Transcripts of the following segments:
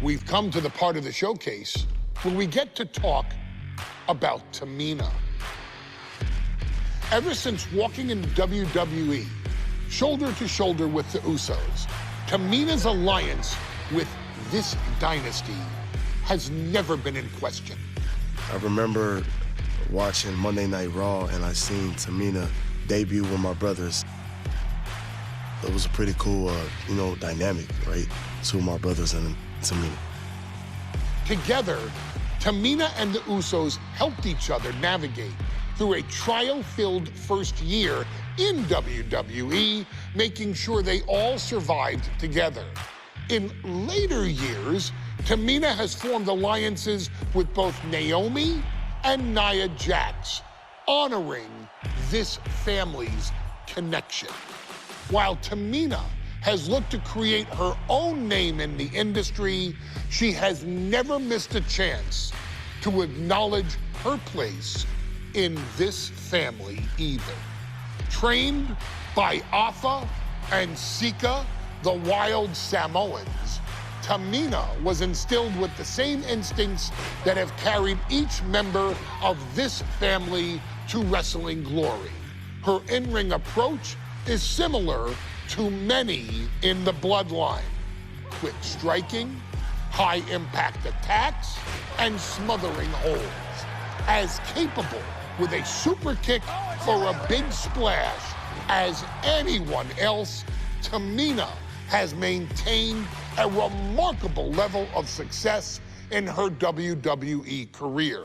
we've come to the part of the showcase where we get to talk about Tamina. Ever since walking in WWE, shoulder to shoulder with the Usos, Tamina's alliance with this dynasty has never been in question. I remember watching Monday Night Raw and I seen Tamina debut with my brothers. It was a pretty cool, dynamic, right? Two of my brothers and Tamina. Together, Tamina and the Usos helped each other navigate through a trial-filled first year in WWE, making sure they all survived together. In later years, Tamina has formed alliances with both Naomi and Nia Jax, honoring this family's connection. While Tamina has looked to create her own name in the industry, she has never missed a chance to acknowledge her place in this family either. Trained by Afa and Sika, the wild Samoans, Tamina was instilled with the same instincts that have carried each member of this family to wrestling glory. Her in-ring approach is similar to many in the bloodline. Quick striking, high-impact attacks, and smothering holds. As capable with a super kick or a big splash as anyone else, Tamina has maintained a remarkable level of success in her WWE career.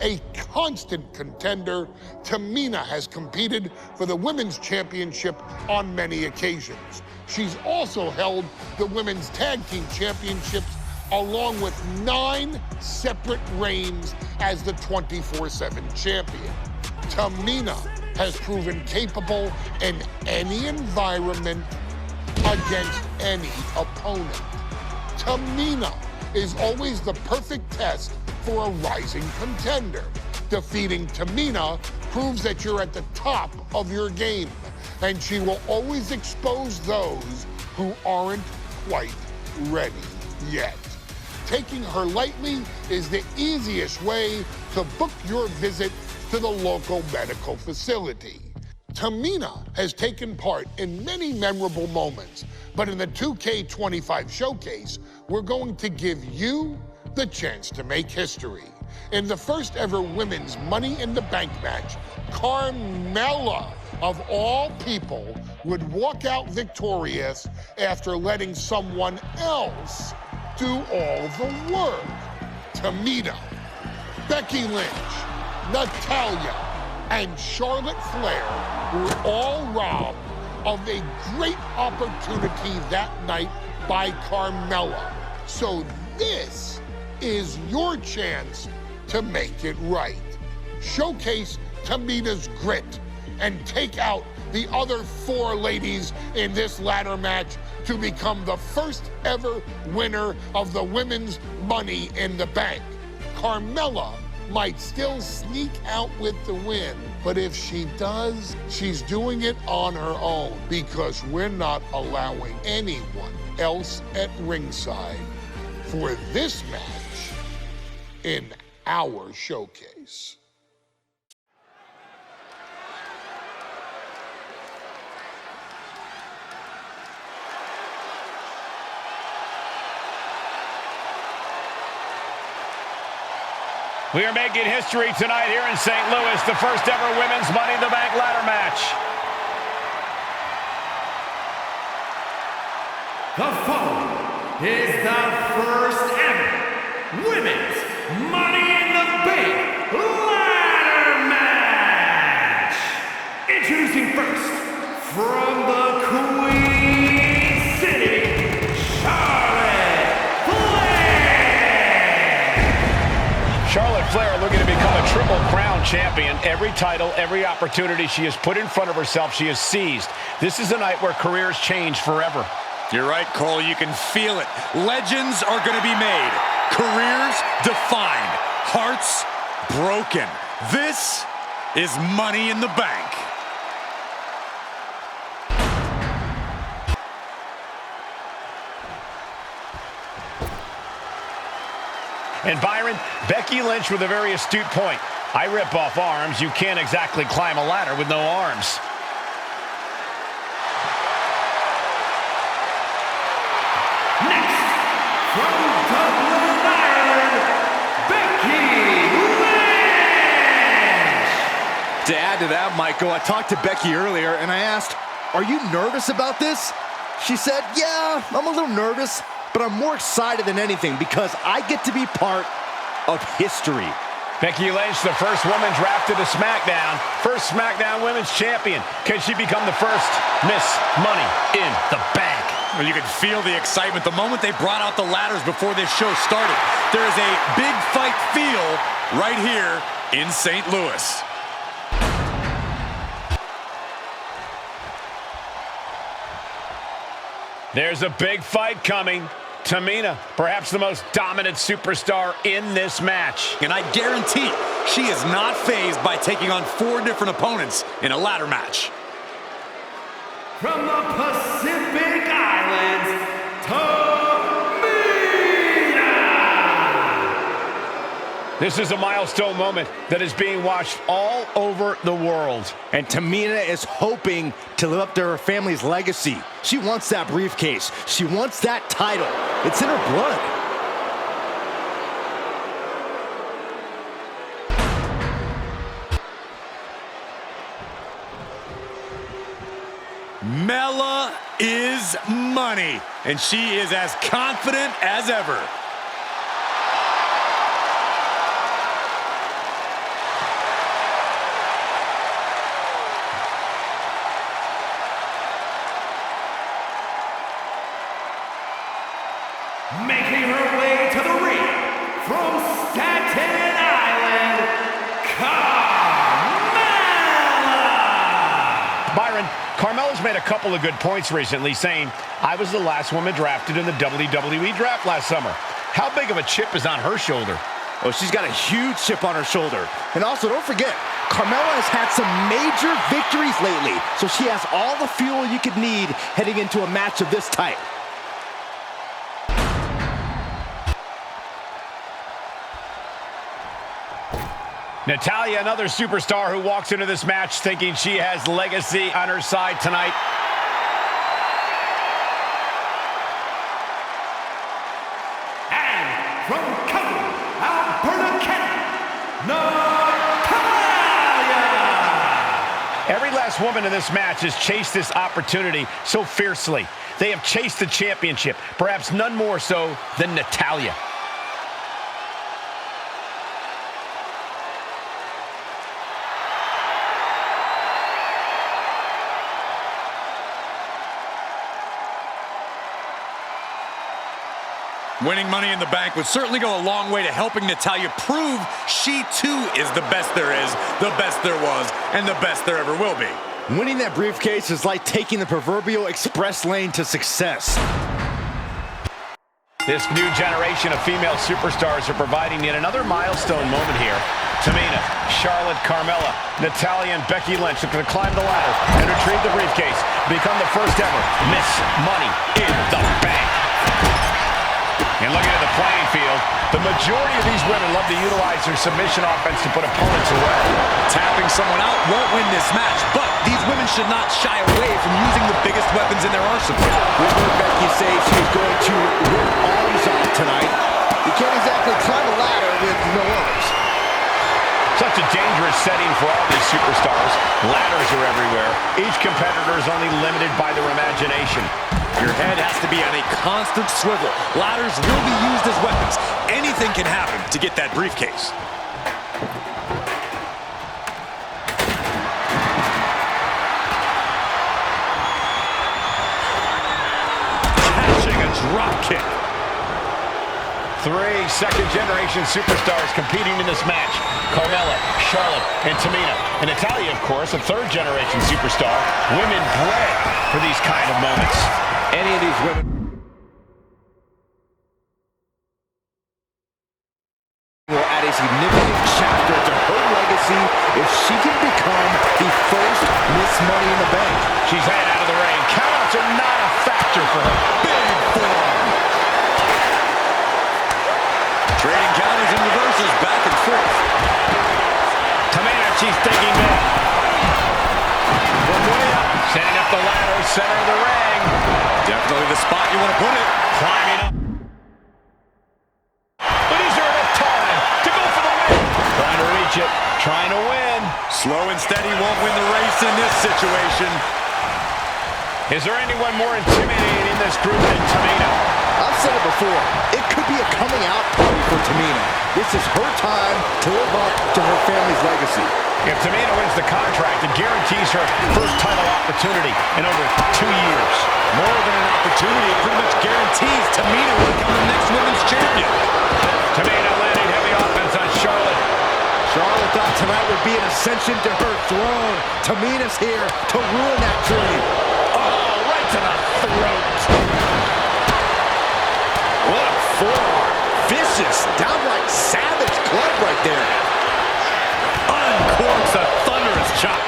A constant contender, Tamina has competed for the Women's Championship on many occasions. She's also held the Women's Tag Team Championships along with 9 separate reigns as the 24/7 champion. Tamina has proven capable in any environment against any opponent. Tamina is always the perfect test for a rising contender. Defeating Tamina proves that you're at the top of your game, and she will always expose those who aren't quite ready yet. Taking her lightly is the easiest way to book your visit to the local medical facility. Tamina has taken part in many memorable moments, but in the 2K25 showcase, we're going to give you the chance to make history. In the first ever women's Money in the Bank match, Carmella, of all people, would walk out victorious after letting someone else do all the work. Tamina, Becky Lynch, Natalya, and Charlotte Flair were all robbed of a great opportunity that night by Carmella. So this is your chance to make it right. Showcase Tamina's grit and take out the other 4 ladies in this ladder match to become the first ever winner of the Women's Money in the Bank. Carmella might still sneak out with the win, but if she does, she's doing it on her own because we're not allowing anyone else at ringside for this match in our showcase. We are making history tonight here in St. Louis, the first ever Women's Money in the Bank ladder match. The following is the first ever Women's Money in the Bank ladder match. Introducing first, from the Queen City, Charlotte Flair looking to become a Triple Crown champion. Every title, every opportunity she has put in front of herself, she has seized. This is a night where careers change forever. You're right, Cole. You can feel it. Legends are going to be made. Careers defined. Hearts broken. This is Money in the Bank. And Byron, Becky Lynch with a very astute point. I rip off arms. You can't exactly climb a ladder with no arms. Next, from Dublin, Ireland, Becky Lynch. To add to that, Michael, I talked to Becky earlier and I asked, "Are you nervous about this?" She said, "Yeah, I'm a little nervous, but I'm more excited than anything because I get to be part of history." Becky Lynch, the first woman drafted to SmackDown, first SmackDown Women's Champion. Can she become the first Miss Money in the Bank? Well, you could feel the excitement the moment they brought out the ladders before this show started. There is a big fight feel right here in St. Louis. There's a big fight coming. Tamina, perhaps the most dominant superstar in this match. And I guarantee she is not fazed by taking on 4 different opponents in a ladder match. From the Pacific Islands, Tamina. This is a milestone moment that is being watched all over the world. And Tamina is hoping to live up to her family's legacy. She wants that briefcase. She wants that title. It's in her blood. Mela is money, and she is as confident as ever. Making her way to the ring from Staten Island, Carmella. Byron, Carmella's made a couple of good points recently, saying, "I was the last woman drafted in the WWE draft last summer." How big of a chip is on her shoulder? Oh, she's got a huge chip on her shoulder. And also, don't forget, Carmella has had some major victories lately, so she has all the fuel you could need heading into a match of this type. Natalya, another superstar who walks into this match thinking she has legacy on her side tonight. And from Calgary, Alberta, Canada, Natalya. Every last woman in this match has chased this opportunity so fiercely. They have chased the championship, perhaps none more so than Natalya. Winning Money in the Bank would certainly go a long way to helping Natalya prove she too is the best there is, the best there was, and the best there ever will be. Winning that briefcase is like taking the proverbial express lane to success. This new generation of female superstars are providing yet another milestone moment here. Tamina, Charlotte, Carmella, Natalya, and Becky Lynch looking to climb the ladder and retrieve the briefcase, become the first ever Miss Money in the Bank. And looking at the playing field, the majority of these women love to utilize their submission offense to put opponents away. Tapping someone out won't win this match, but these women should not shy away from using the biggest weapons in their arsenal. We heard Becky say she's going to rip arms off tonight. You can't exactly climb a ladder with no arms. Such a dangerous setting for all these superstars. Ladders are everywhere. Each competitor is only limited by their imagination. Your head has to be on a constant swivel. Ladders will be used as weapons. Anything can happen to get that briefcase. Catching a drop kick. 3 second-generation superstars competing in this match. Carmella, Charlotte, and Tamina. And Natalya, of course, a third-generation superstar. Women bred for these kind of moments. Any of these women will add a significant chapter to her legacy if she can become the first Miss Money in the Bank. She's headed out of the ring. Countouts are not a factor for her. Big form. Trading counters. center of the ring. Definitely the spot you want to put it. Climbing up. But is there enough time to go for the win? Trying to reach it, trying to win. Slow and steady won't win the race in this situation. Is there anyone more intimidating in this group than Tamina? I've said it before, it could be a coming out party for Tamina. This is her time to live up to her family's legacy. If Tamina wins the contract, it guarantees her first title opportunity in over 2 years. More than an opportunity, it pretty much guarantees Tamina will become the next women's champion. Tamina landing heavy offense on Charlotte. Charlotte thought tonight would be an ascension to her throne. Tamina's here to ruin that dream. Oh, right to the throat. What a forearm. Vicious, downright savage club right there. Uncorks a thunderous chop.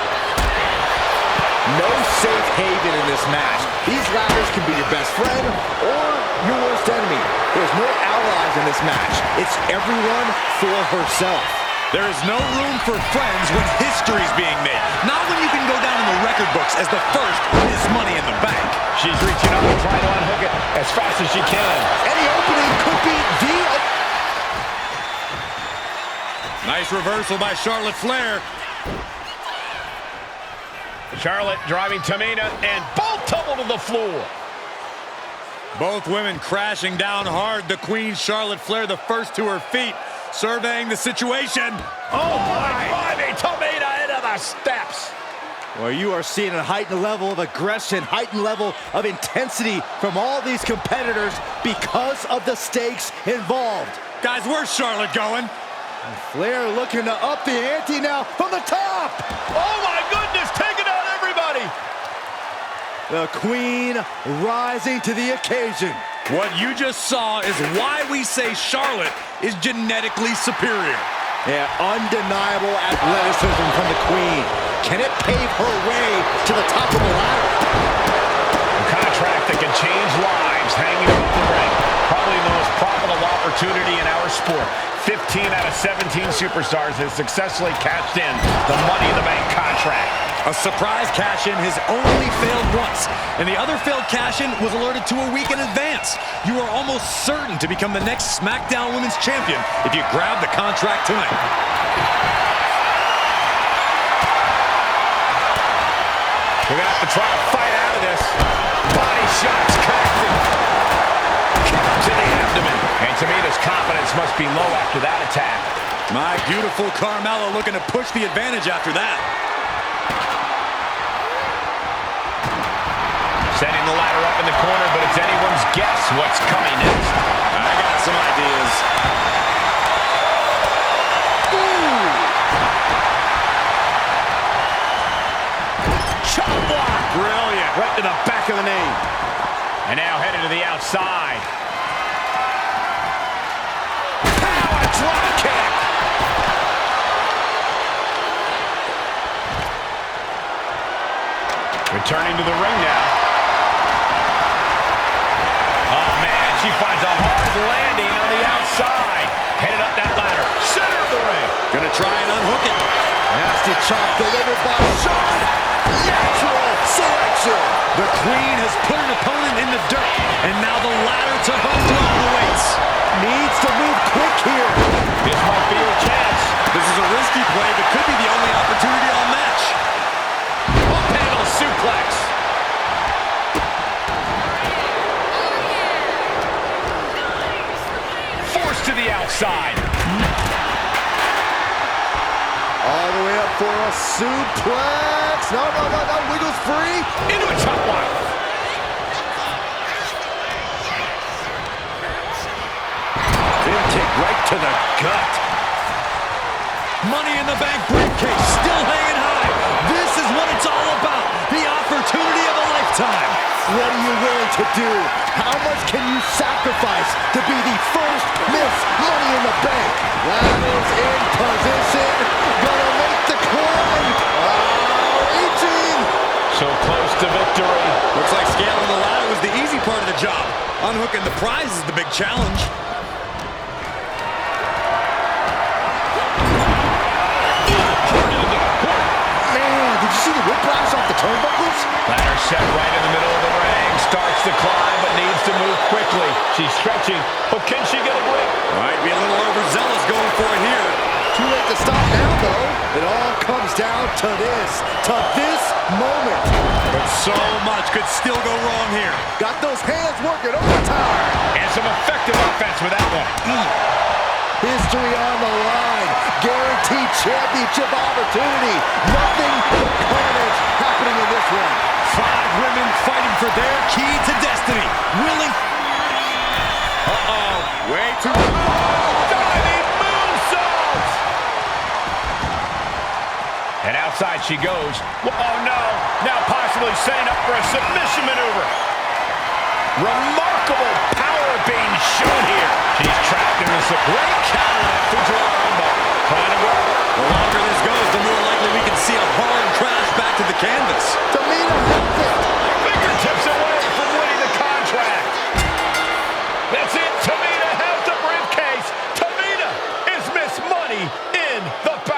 No safe haven in this match. These ladders can be your best friend or your worst enemy. There's no allies in this match. It's everyone for herself. There is no room for friends when history's being made. Not when you can go down in the record books as the first Miss Money in the Bank. She's reaching up and trying to unhook it as fast as she can. Any opening could be the... Nice reversal by Charlotte Flair. Charlotte driving Tamina, and both tumble to the floor. Both women crashing down hard. The Queen, Charlotte Flair, the first to her feet, surveying the situation. Oh, my. Driving Tamina into the steps. Well, you are seeing a heightened level of aggression, heightened level of intensity from all these competitors because of the stakes involved. Guys, where's Charlotte going? Flair looking to up the ante now from the top. Oh, my goodness, taking out everybody. The Queen rising to the occasion. What you just saw is why we say Charlotte is genetically superior. Yeah, undeniable athleticism from the Queen. Can it pave her way to the top of the ladder? A contract that can change lives hanging above the ring. Probably the most profitable opportunity in our sport. 15 out of 17 superstars have successfully cashed in the Money in the Bank contract. A surprise cash-in has only failed once, and the other failed cash-in was alerted to a week in advance. You are almost certain to become the next SmackDown Women's Champion if you grab the contract tonight. We're gonna have to try to fight out of this. Body shots connected. Kick to the abdomen. And Tamina's confidence must be low after that attack. My beautiful Carmella looking to push the advantage after that. Setting the ladder up in the corner, but it's anyone's guess what's coming next. I got some ideas. Ooh. Chop block. Brilliant. Right to the back of the knee. And now headed to the outside. Power drop kick. Returning to the ring now. Oh, man, she finds a hard landing on the outside. Headed up that ladder. Center of the ring. Gonna try and unhook it. Nasty chop delivered by Shawn. Natural selection. The Queen has put an opponent in the dirt, and now the ladder to her throne awaits. Needs to move quick here. This might be her chance. This is a risky play, but could be the only opportunity on the match. Up handle suplex. Forced to the outside. All the way up for a suplex. No, wiggles free. Into a top one. Big kick right to the gut. Money in the Bank briefcase still hanging high. This is what it's all about. The opportunity of a lifetime. What are you willing to do? How much can you sacrifice to be the first Miss Money in the Bank? Ladders in position. Gonna make the climb. Reaching. So close to victory. Looks like scaling the ladder was the easy part of the job. Unhooking the prize is the big challenge. Man, did you see the whiplash off the turnbuckles? Ladder set right in the middle of the ring. Starts to climb, but needs to move quickly. She's stretching, but can she get a grip? Might be a little overzealous going for it here. Too late to stop now, though. It all comes down to this moment. But so much could still go wrong here. Got those hands working overtime. And some effective offense with that one. History on the line. Guaranteed championship opportunity. Nothing but carnage happening in this one. 5 women fighting for their key to destiny. Willing. Way too. Diving moonsault! And outside she goes. Oh no! Now possibly setting up for a submission maneuver. Remarkable power being shown here. She's trapped in this great counter that Fujiwara elbow. Trying to work. The longer this goes, the more likely we can see a hard crash back to the canvas. Tamina has it. Fingertips away from winning the contract. That's it. Tamina has the briefcase. Tamina is Miss Money in the back.